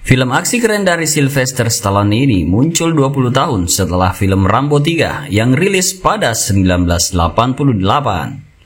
Film aksi keren dari Sylvester Stallone ini muncul 20 tahun setelah film Rambo 3 yang rilis pada 1988.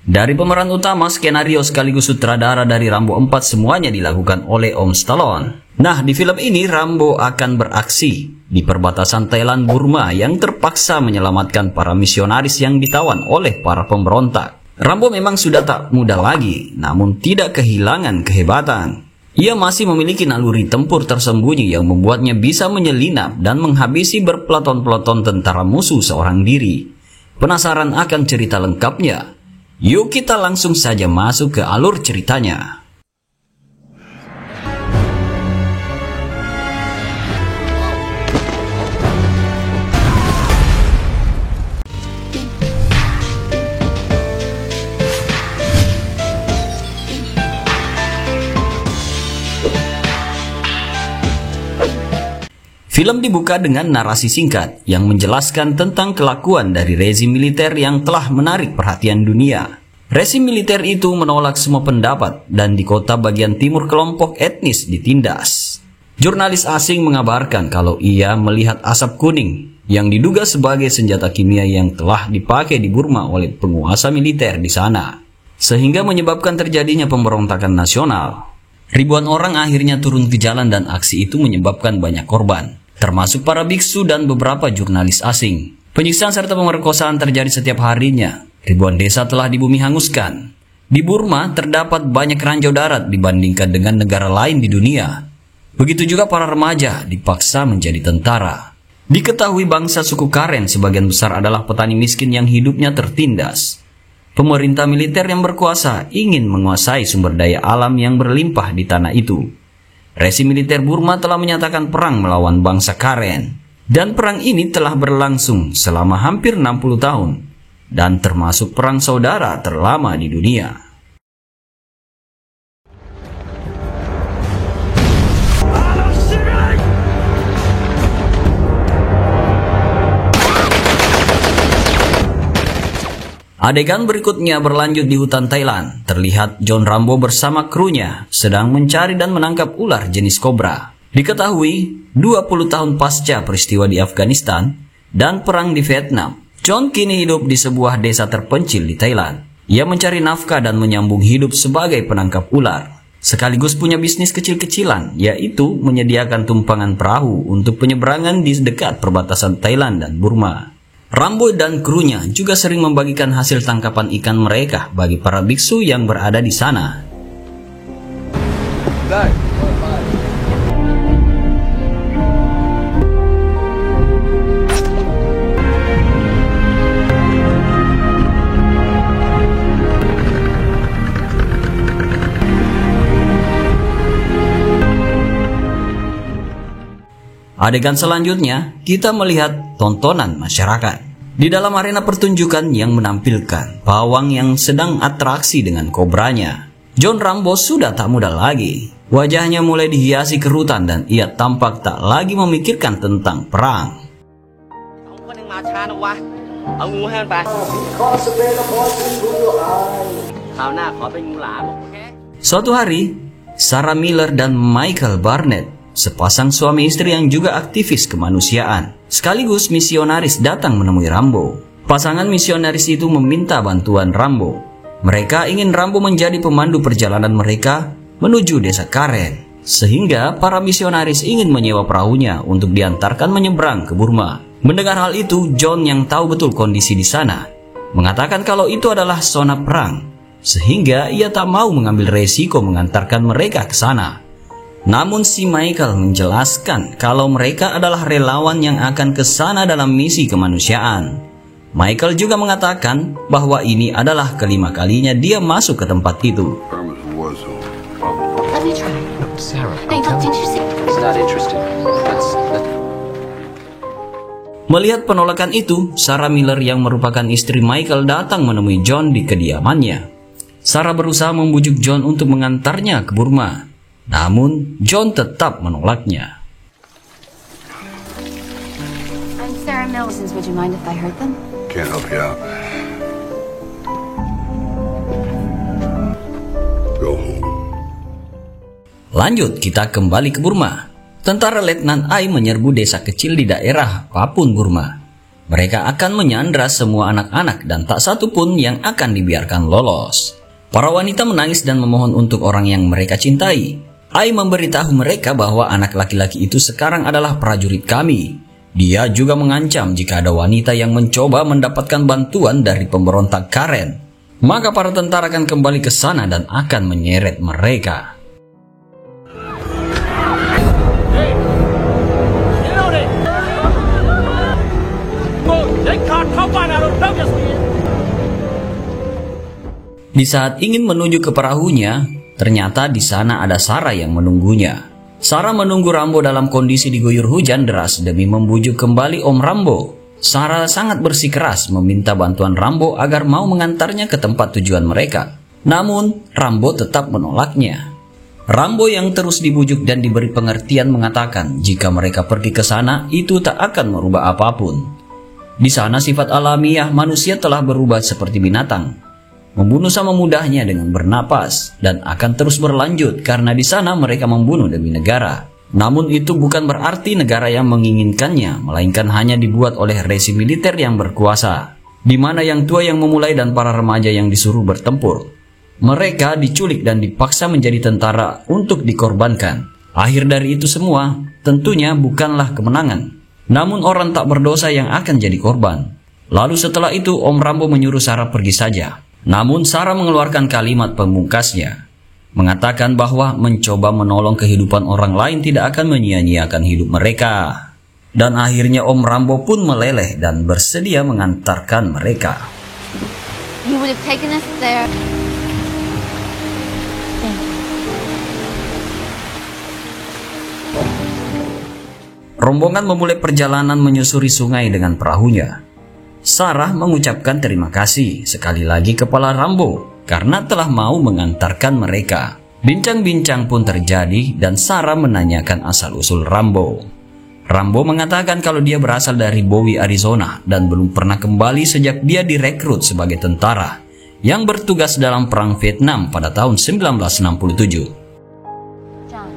Dari pemeran utama, skenario sekaligus sutradara dari Rambo 4 semuanya dilakukan oleh Om Stallone. Nah, di film ini Rambo akan beraksi di perbatasan Thailand Burma yang terpaksa menyelamatkan para misionaris yang ditawan oleh para pemberontak. Rambo memang sudah tak muda lagi, namun tidak kehilangan kehebatan. Ia masih memiliki naluri tempur tersembunyi yang membuatnya bisa menyelinap dan menghabisi berpeleton-peleton tentara musuh seorang diri. Penasaran akan cerita lengkapnya? Yuk kita langsung saja masuk ke alur ceritanya. Film dibuka dengan narasi singkat yang menjelaskan tentang kelakuan dari rezim militer yang telah menarik perhatian dunia. Rezim militer itu menolak semua pendapat dan di kota bagian timur kelompok etnis ditindas. Jurnalis asing mengabarkan kalau ia melihat asap kuning yang diduga sebagai senjata kimia yang telah dipakai di Burma oleh penguasa militer di sana, sehingga menyebabkan terjadinya pemberontakan nasional. Ribuan orang akhirnya turun ke jalan dan aksi itu menyebabkan banyak korban, termasuk para biksu dan beberapa jurnalis asing. Penyiksaan serta pemerkosaan terjadi setiap harinya. Ribuan desa telah di bumi hanguskan. Di Burma terdapat banyak ranjau darat dibandingkan dengan negara lain di dunia. Begitu juga para remaja dipaksa menjadi tentara. Diketahui bangsa suku Karen sebagian besar adalah petani miskin yang hidupnya tertindas. Pemerintah militer yang berkuasa ingin menguasai sumber daya alam yang berlimpah di tanah itu. Rezim militer Burma telah menyatakan perang melawan bangsa Karen. Dan perang ini telah berlangsung selama hampir 60 tahun. Dan termasuk perang saudara terlama di dunia. Adegan berikutnya berlanjut di hutan Thailand. Terlihat John Rambo bersama krunya sedang mencari dan menangkap ular jenis kobra. Diketahui 20 tahun pasca peristiwa di Afghanistan dan perang di Vietnam, John kini hidup di sebuah desa terpencil di Thailand. Ia mencari nafkah dan menyambung hidup sebagai penangkap ular. Sekaligus punya bisnis kecil-kecilan, yaitu menyediakan tumpangan perahu untuk penyeberangan di dekat perbatasan Thailand dan Burma. Rambo dan krunya juga sering membagikan hasil tangkapan ikan mereka bagi para biksu yang berada di sana. Adegan selanjutnya, kita melihat tontonan masyarakat. Di dalam arena pertunjukan yang menampilkan pawang yang sedang atraksi dengan kobranya. John Rambo sudah tak muda lagi. Wajahnya mulai dihiasi kerutan dan ia tampak tak lagi memikirkan tentang perang. Suatu hari, Sarah Miller dan Michael Barnett, sepasang suami istri yang juga aktivis kemanusiaan, sekaligus misionaris, datang menemui Rambo. Pasangan misionaris itu meminta bantuan Rambo. Mereka ingin Rambo menjadi pemandu perjalanan mereka menuju desa Karen, sehingga para misionaris ingin menyewa perahunya untuk diantarkan menyeberang ke Burma. Mendengar hal itu, John yang tahu betul kondisi di sana, mengatakan kalau itu adalah zona perang, sehingga ia tak mau mengambil resiko mengantarkan mereka ke sana. Namun si Michael menjelaskan kalau mereka adalah relawan yang akan ke sana dalam misi kemanusiaan. Michael juga mengatakan bahwa ini adalah kelima kalinya dia masuk ke tempat itu. Melihat penolakan itu, Sarah Miller yang merupakan istri Michael datang menemui John di kediamannya. Sarah berusaha membujuk John untuk mengantarnya ke Burma. Namun, John tetap menolaknya. I'm Sarah Mills. Would you mind if I heard them? Can't help you out. Go home. Lanjut, kita kembali ke Burma. Tentara Letnan Ai menyerbu desa kecil di daerah Papun, Burma. Mereka akan menyandra semua anak-anak dan tak satu pun yang akan dibiarkan lolos. Para wanita menangis dan memohon untuk orang yang mereka cintai. Ai memberitahu mereka bahwa anak laki-laki itu sekarang adalah prajurit kami. Dia juga mengancam jika ada wanita yang mencoba mendapatkan bantuan dari pemberontak Karen, maka para tentara akan kembali ke sana dan akan menyeret mereka. Di saat ingin menuju ke perahunya, ternyata di sana ada Sarah yang menunggunya. Sarah menunggu Rambo dalam kondisi diguyur hujan deras demi membujuk kembali Om Rambo. Sarah sangat bersikeras meminta bantuan Rambo agar mau mengantarnya ke tempat tujuan mereka. Namun, Rambo tetap menolaknya. Rambo yang terus dibujuk dan diberi pengertian mengatakan jika mereka pergi ke sana itu tak akan merubah apapun. Di sana sifat alamiah manusia telah berubah seperti binatang. Membunuh sama mudahnya dengan bernapas dan akan terus berlanjut karena di sana mereka membunuh demi negara. Namun itu bukan berarti negara yang menginginkannya, melainkan hanya dibuat oleh rezim militer yang berkuasa, di mana yang tua yang memulai dan para remaja yang disuruh bertempur. Mereka diculik dan dipaksa menjadi tentara untuk dikorbankan. Akhir dari itu semua tentunya bukanlah kemenangan, namun orang tak berdosa yang akan jadi korban. Lalu setelah itu Om Rambo menyuruh Sarah pergi saja. Namun Sarah mengeluarkan kalimat pemungkasnya, mengatakan bahwa mencoba menolong kehidupan orang lain tidak akan menyia-nyiakan hidup mereka. Dan akhirnya Om Rambo pun meleleh dan bersedia mengantarkan mereka. You would have taken us there. Rombongan memulai perjalanan menyusuri sungai dengan perahunya. Sarah mengucapkan terima kasih sekali lagi kepada Rambo karena telah mau mengantarkan mereka. Bincang-bincang pun terjadi dan Sarah menanyakan asal-usul Rambo. Rambo mengatakan kalau dia berasal dari Bowie, Arizona dan belum pernah kembali sejak dia direkrut sebagai tentara yang bertugas dalam Perang Vietnam pada tahun 1967. John,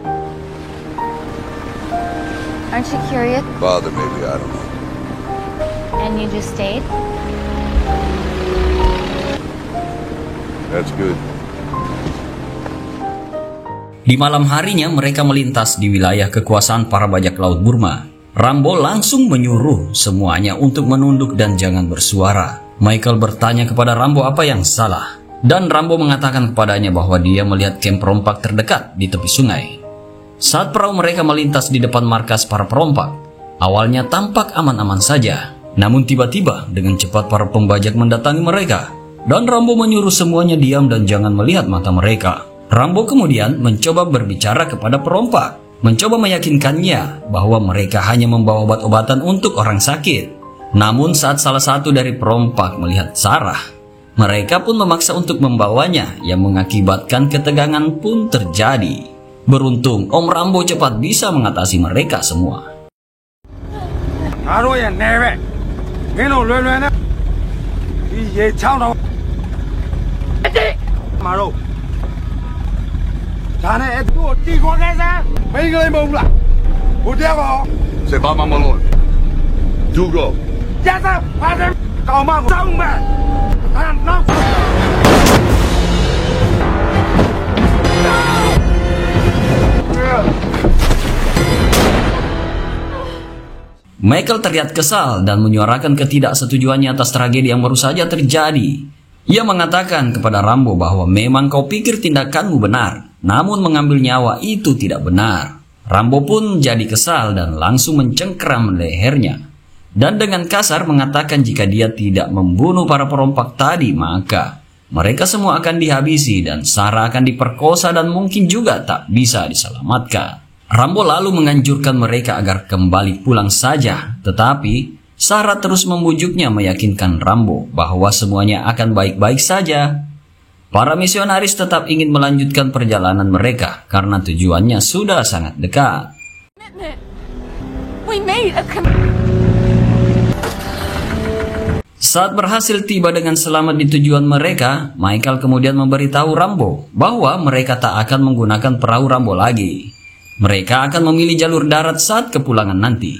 aren't you curious? Father, maybe, I don't know. And you just stayed? That's good. Di malam harinya mereka melintas di wilayah kekuasaan para bajak laut Burma. Rambo langsung menyuruh semuanya untuk menunduk dan jangan bersuara. Michael bertanya kepada Rambo apa yang salah. Dan Rambo mengatakan kepadanya bahwa dia melihat kamp perompak terdekat di tepi sungai. Saat perahu mereka melintas di depan markas para perompak, awalnya tampak aman-aman saja. Namun tiba-tiba dengan cepat para pembajak mendatangi mereka. Dan Rambo menyuruh semuanya diam dan jangan melihat mata mereka. Rambo kemudian mencoba berbicara kepada perompak, mencoba meyakinkannya bahwa mereka hanya membawa obat-obatan untuk orang sakit. Namun saat salah satu dari perompak melihat Sarah, mereka pun memaksa untuk membawanya yang mengakibatkan ketegangan pun terjadi. Beruntung Om Rambo cepat bisa mengatasi mereka semua. Michael terlihat kesal dan menyuarakan ketidaksetujuannya atas tragedi yang baru saja terjadi. Ia mengatakan kepada Rambo bahwa memang kau pikir tindakanmu benar, namun mengambil nyawa itu tidak benar. Rambo pun jadi kesal dan langsung mencengkeram lehernya. Dan dengan kasar mengatakan jika dia tidak membunuh para perompak tadi, maka mereka semua akan dihabisi dan Sarah akan diperkosa dan mungkin juga tak bisa diselamatkan. Rambo lalu menganjurkan mereka agar kembali pulang saja, tetapi Sarah terus membujuknya meyakinkan Rambo bahwa semuanya akan baik-baik saja. Para misionaris tetap ingin melanjutkan perjalanan mereka karena tujuannya sudah sangat dekat. Saat berhasil tiba dengan selamat di tujuan mereka, Michael kemudian memberitahu Rambo bahwa mereka tak akan menggunakan perahu Rambo lagi. Mereka akan memilih jalur darat saat kepulangan nanti.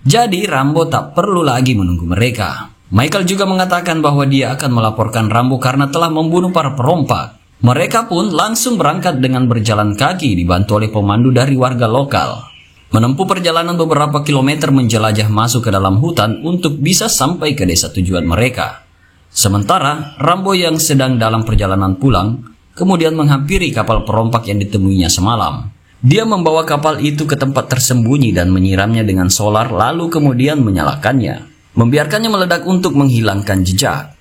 Jadi Rambo tak perlu lagi menunggu mereka. Michael juga mengatakan bahwa dia akan melaporkan Rambo karena telah membunuh para perompak. Mereka pun langsung berangkat dengan berjalan kaki dibantu oleh pemandu dari warga lokal. Menempuh perjalanan beberapa kilometer menjelajah masuk ke dalam hutan untuk bisa sampai ke desa tujuan mereka. Sementara Rambo yang sedang dalam perjalanan pulang, kemudian menghampiri kapal perompak yang ditemuinya semalam. Dia membawa kapal itu ke tempat tersembunyi dan menyiramnya dengan solar lalu kemudian menyalakannya. Membiarkannya meledak untuk menghilangkan jejak.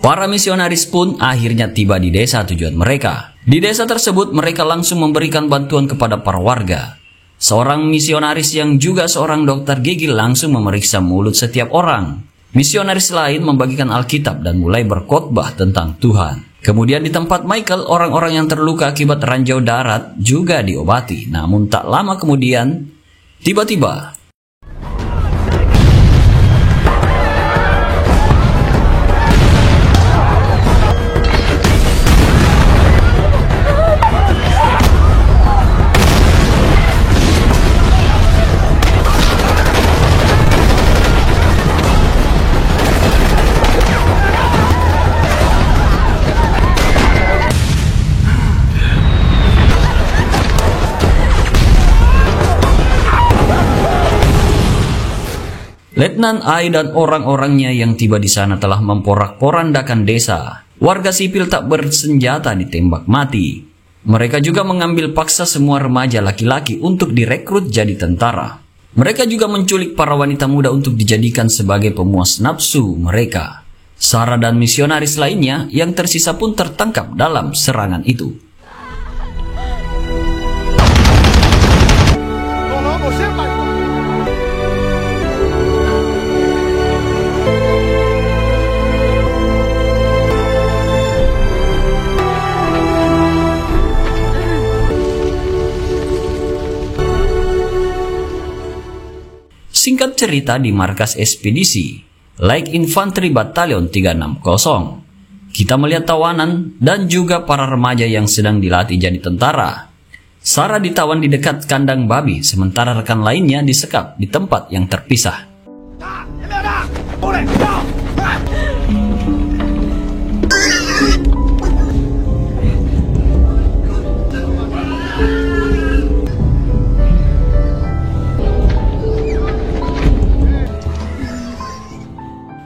Para misionaris pun akhirnya tiba di desa tujuan mereka. Di desa tersebut mereka langsung memberikan bantuan kepada para warga. Seorang misionaris yang juga seorang dokter gigi langsung memeriksa mulut setiap orang. Misionaris lain membagikan Alkitab dan mulai berkhotbah tentang Tuhan. Kemudian di tempat Michael, orang-orang yang terluka akibat ranjau darat juga diobati. Namun tak lama kemudian, tiba-tiba Letnan Ai dan orang-orangnya yang tiba di sana telah memporak-porandakan desa. Warga sipil tak bersenjata ditembak mati. Mereka juga mengambil paksa semua remaja laki-laki untuk direkrut jadi tentara. Mereka juga menculik para wanita muda untuk dijadikan sebagai pemuas nafsu mereka. Sarah dan misionaris lainnya yang tersisa pun tertangkap dalam serangan itu. Singkat cerita, di markas ekspedisi Light Infantry Battalion 360, kita melihat tawanan dan juga para remaja yang sedang dilatih jadi tentara. Sarah ditawan di dekat kandang babi, sementara rekan lainnya disekap di tempat yang terpisah.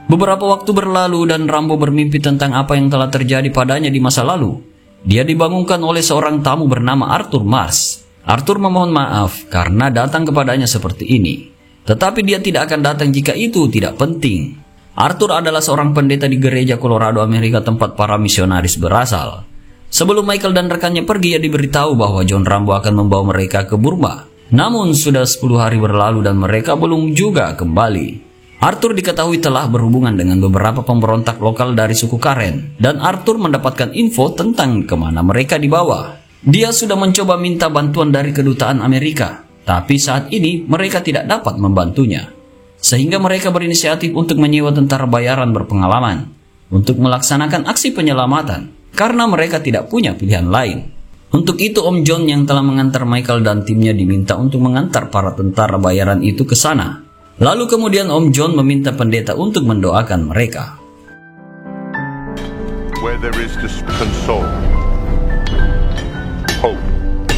Beberapa waktu berlalu dan Rambo bermimpi tentang apa yang telah terjadi padanya di masa lalu. Dia dibangunkan oleh seorang tamu bernama Arthur Mars. Arthur memohon maaf karena datang kepadanya seperti ini. Tetapi dia tidak akan datang jika itu tidak penting. Arthur adalah seorang pendeta di gereja Colorado, Amerika, tempat para misionaris berasal. Sebelum Michael dan rekannya pergi, ia diberitahu bahwa John Rambo akan membawa mereka ke Burma. Namun sudah 10 hari berlalu dan mereka belum juga kembali. Arthur diketahui telah berhubungan dengan beberapa pemberontak lokal dari suku Karen, dan Arthur mendapatkan info tentang kemana mereka dibawa. Dia sudah mencoba minta bantuan dari kedutaan Amerika, tapi saat ini mereka tidak dapat membantunya. Sehingga mereka berinisiatif untuk menyewa tentara bayaran berpengalaman untuk melaksanakan aksi penyelamatan, karena mereka tidak punya pilihan lain. Untuk itu Om John yang telah mengantar Michael dan timnya diminta untuk mengantar para tentara bayaran itu ke sana. Lalu kemudian Om John meminta pendeta untuk mendoakan mereka. Where there is console, hope,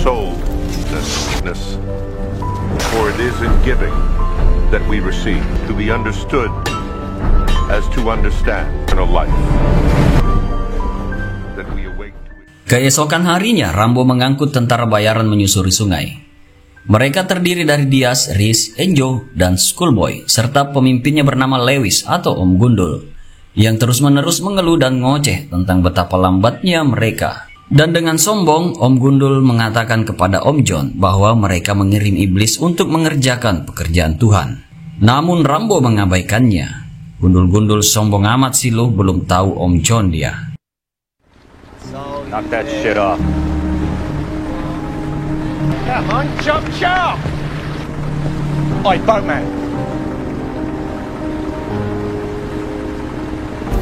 soulness, for it is in giving that we receive, to be understood as to understand eternal life. That we awake to it. Keesokan harinya, Rambo mengangkut tentara bayaran menyusuri sungai. Mereka terdiri dari Diaz, Riz, Enjo, dan Schoolboy, serta pemimpinnya bernama Lewis atau Om Gundul, yang terus-menerus mengeluh dan ngoceh tentang betapa lambatnya mereka. Dan dengan sombong, Om Gundul mengatakan kepada Om John bahwa mereka mengirim iblis untuk mengerjakan pekerjaan Tuhan. Namun Rambo mengabaikannya. Gundul-gundul sombong amat sih lo, belum tahu Om John dia. Knock that shit off. Come on, chop chop! Oi, boatman.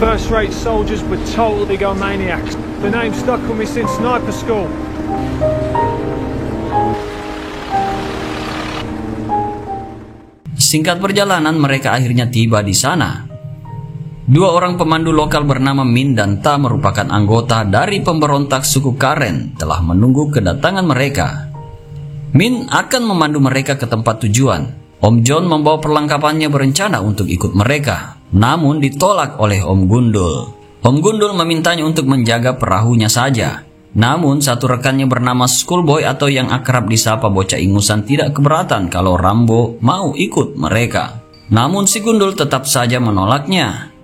First-rate soldiers were total egomaniacs. The name stuck with me since sniper school. Singkat perjalanan, mereka akhirnya tiba di sana. Dua orang pemandu lokal bernama Min dan Ta merupakan anggota dari pemberontak suku Karen telah menunggu kedatangan mereka. Min akan memandu mereka ke tempat tujuan. Om John membawa perlengkapannya berencana untuk ikut mereka, namun ditolak oleh Om Gundul. Om Gundul memintanya untuk menjaga perahunya saja. Namun satu rekannya bernama Schoolboy atau yang akrab disapa bocah ingusan tidak keberatan kalau Rambo mau ikut mereka. Namun si Gundul tetap saja menolaknya.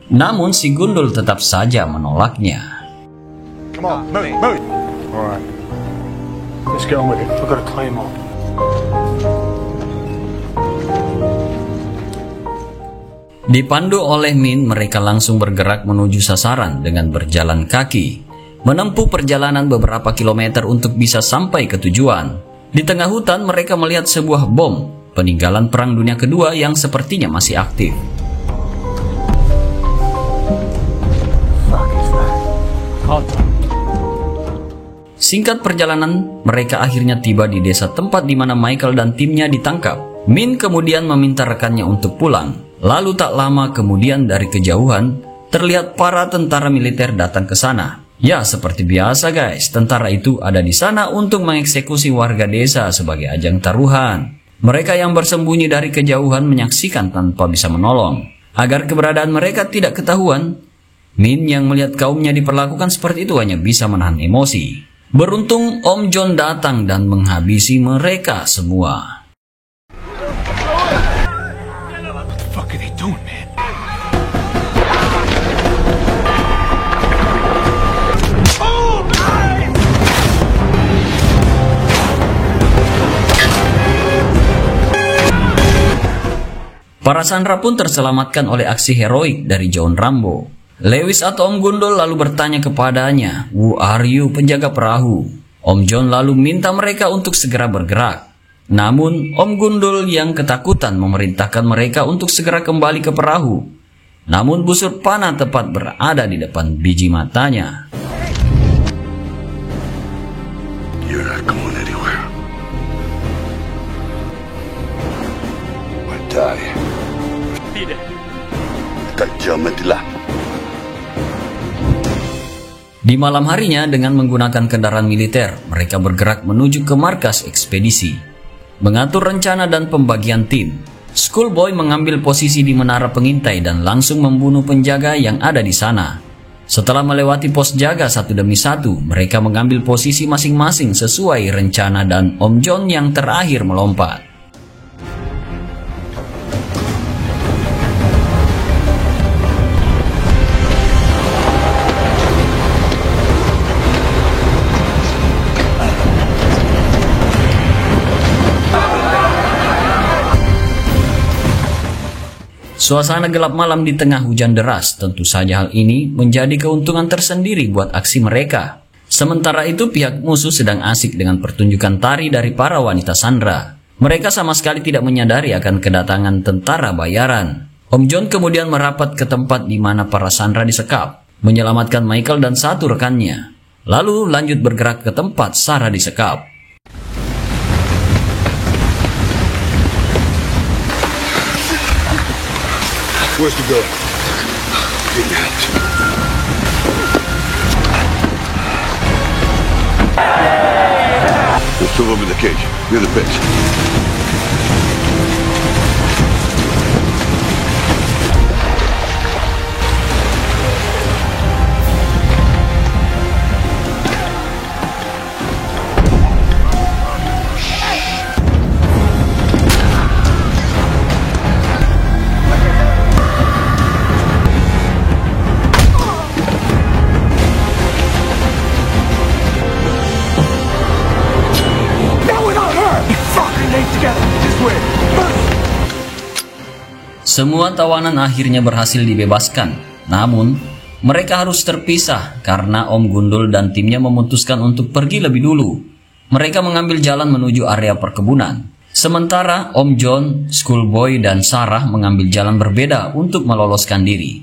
Come on, move. All right. Let's get on with it. I've got a claymore. Dipandu oleh Min, mereka langsung bergerak menuju sasaran dengan berjalan kaki. Menempuh perjalanan beberapa kilometer untuk bisa sampai ke tujuan. Di tengah hutan mereka melihat sebuah bom, peninggalan Perang Dunia Kedua yang sepertinya masih aktif. Singkat perjalanan, mereka akhirnya tiba di desa tempat di mana Michael dan timnya ditangkap. Min kemudian meminta rekannya untuk pulang. Lalu tak lama kemudian dari kejauhan, terlihat para tentara militer datang ke sana. Ya, seperti biasa guys, tentara itu ada di sana untuk mengeksekusi warga desa sebagai ajang taruhan. Mereka yang bersembunyi dari kejauhan menyaksikan tanpa bisa menolong. Agar keberadaan mereka tidak ketahuan, Min yang melihat kaumnya diperlakukan seperti itu hanya bisa menahan emosi. Beruntung Om John datang dan menghabisi mereka semua. What are they doing, man? Para sandera pun terselamatkan oleh aksi heroik dari John Rambo. Lewis atau Om Gundul lalu bertanya kepadanya, "Who are you, penjaga perahu?" Om John lalu minta mereka untuk segera bergerak. Namun Om Gundul yang ketakutan memerintahkan mereka untuk segera kembali ke perahu. Namun busur panah tepat berada di depan biji matanya. You're not going anywhere. Mati. Tidak. Kacau matilah. Di malam harinya dengan menggunakan kendaraan militer, mereka bergerak menuju ke markas ekspedisi. Mengatur rencana dan pembagian tim, Schoolboy mengambil posisi di menara pengintai dan langsung membunuh penjaga yang ada di sana. Setelah melewati pos jaga satu demi satu, mereka mengambil posisi masing-masing sesuai rencana dan Om John yang terakhir melompat. Suasana gelap malam di tengah hujan deras, tentu saja hal ini menjadi keuntungan tersendiri buat aksi mereka. Sementara itu pihak musuh sedang asik dengan pertunjukan tari dari para wanita sandera. Mereka sama sekali tidak menyadari akan kedatangan tentara bayaran. Om John kemudian merapat ke tempat di mana para sandera disekap, menyelamatkan Michael dan satu rekannya. Lalu lanjut bergerak ke tempat Sarah disekap. Where's the girl? Get out. There's two of them in the cage. Near the bench. Semua tawanan akhirnya berhasil dibebaskan. Namun, mereka harus terpisah karena Om Gundul dan timnya memutuskan untuk pergi lebih dulu. Mereka mengambil jalan menuju area perkebunan. Sementara Om John, Schoolboy, dan Sarah mengambil jalan berbeda untuk meloloskan diri.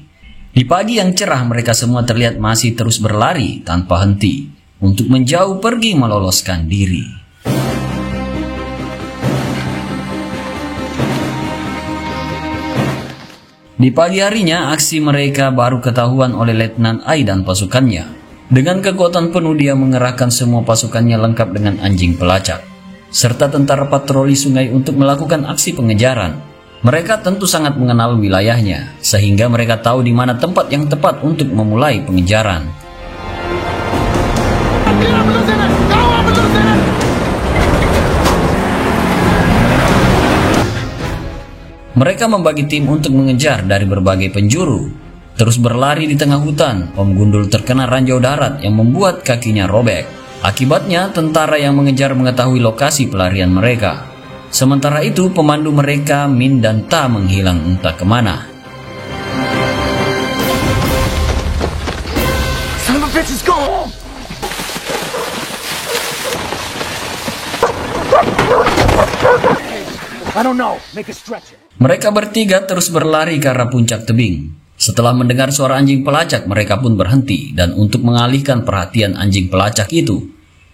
Di pagi yang cerah mereka semua terlihat masih terus berlari tanpa henti untuk menjauh pergi meloloskan diri. Di pagi harinya, aksi mereka baru ketahuan oleh Letnan Ai dan pasukannya. Dengan kekuatan penuh dia mengerahkan semua pasukannya lengkap dengan anjing pelacak, serta tentara patroli sungai untuk melakukan aksi pengejaran. Mereka tentu sangat mengenal wilayahnya, sehingga mereka tahu di mana tempat yang tepat untuk memulai pengejaran. Mereka membagi tim untuk mengejar dari berbagai penjuru. Terus berlari di tengah hutan, Om Gundul terkena ranjau darat yang membuat kakinya robek. Akibatnya, tentara yang mengejar mengetahui lokasi pelarian mereka. Sementara itu, pemandu mereka, Min dan Ta, menghilang entah kemana. Son of a bitch is gone! I don't know. Make a stretch. Mereka bertiga terus berlari ke arah puncak tebing. Setelah mendengar suara anjing pelacak, mereka pun berhenti. Dan untuk mengalihkan perhatian anjing pelacak itu,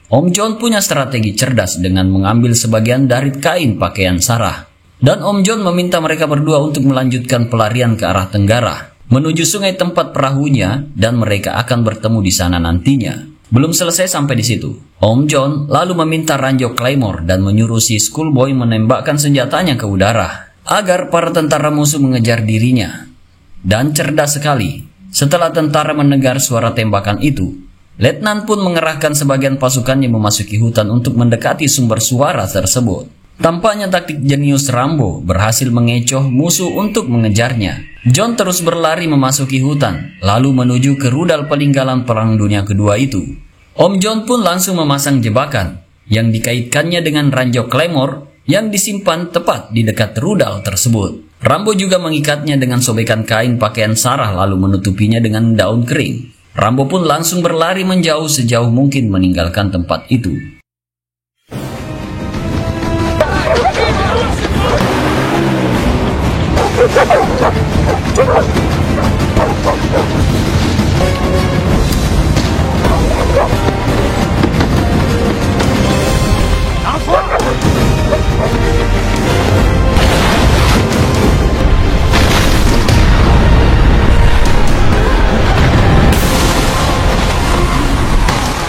Om John punya strategi cerdas dengan mengambil sebagian dari kain pakaian Sarah. Dan Om John meminta mereka berdua untuk melanjutkan pelarian ke arah tenggara, menuju sungai tempat perahunya, dan mereka akan bertemu di sana nantinya. Belum selesai sampai di situ, Om John lalu meminta ranjau Claymore dan menyuruh si Schoolboy menembakkan senjatanya ke udara, agar para tentara musuh mengejar dirinya. Dan cerdas sekali, setelah tentara mendengar suara tembakan itu, Letnan pun mengerahkan sebagian pasukannya memasuki hutan untuk mendekati sumber suara tersebut. Tampaknya taktik jenius Rambo berhasil mengecoh musuh untuk mengejarnya. John terus berlari memasuki hutan, lalu menuju ke rudal peninggalan Perang Dunia Kedua itu. Om John pun langsung memasang jebakan yang dikaitkannya dengan ranjau Claymore yang disimpan tepat di dekat rudal tersebut. Rambo juga mengikatnya dengan sobekan kain pakaian Sarah lalu menutupinya dengan daun kering. Rambo pun langsung berlari menjauh sejauh mungkin meninggalkan tempat itu.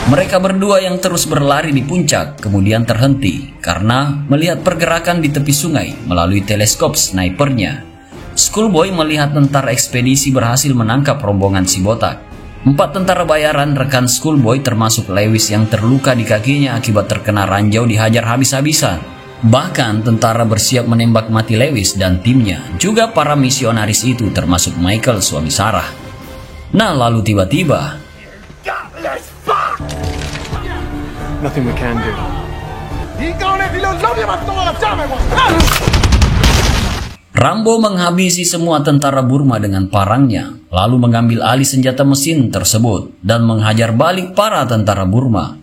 Mereka berdua yang terus berlari di puncak kemudian terhenti karena melihat pergerakan di tepi sungai melalui teleskop snipernya. Schoolboy melihat tentara ekspedisi berhasil menangkap rombongan si botak. 4 tentara bayaran rekan Schoolboy termasuk Lewis yang terluka di kakinya akibat terkena ranjau dihajar habis-habisan. Bahkan tentara bersiap menembak mati Lewis dan timnya, juga para misionaris itu termasuk Michael suami Sarah. Nah lalu tiba-tiba Nothing we can do. Rambo menghabisi semua tentara Burma dengan parangnya, lalu mengambil alih senjata mesin tersebut dan menghajar balik para tentara Burma.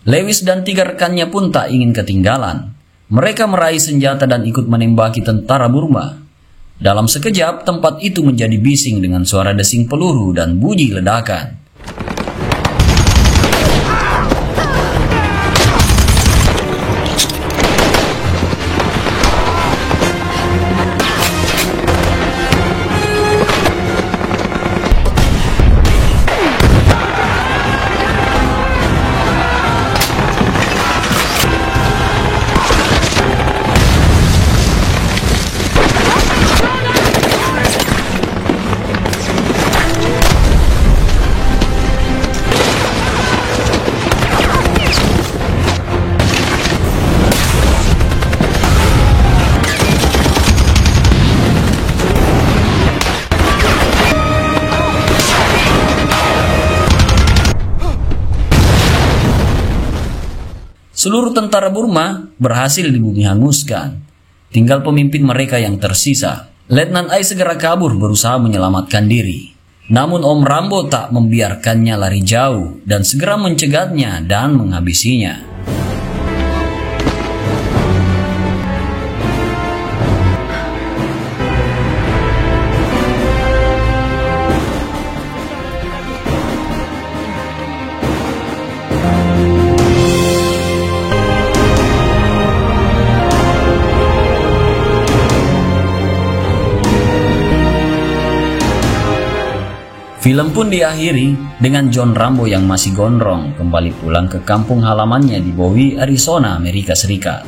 Lewis dan 3 rekannya pun tak ingin ketinggalan. Mereka meraih senjata dan ikut menembaki tentara Burma. Dalam sekejap, tempat itu menjadi bising dengan suara desing peluru dan bunyi ledakan. Seluruh tentara Burma berhasil dibumi hanguskan. Tinggal pemimpin mereka yang tersisa. Letnan Ai segera kabur berusaha menyelamatkan diri. Namun Om Rambo tak membiarkannya lari jauh dan segera mencegatnya dan menghabisinya. Film pun diakhiri dengan John Rambo yang masih gondrong kembali pulang ke kampung halamannya di Bowie, Arizona, Amerika Serikat.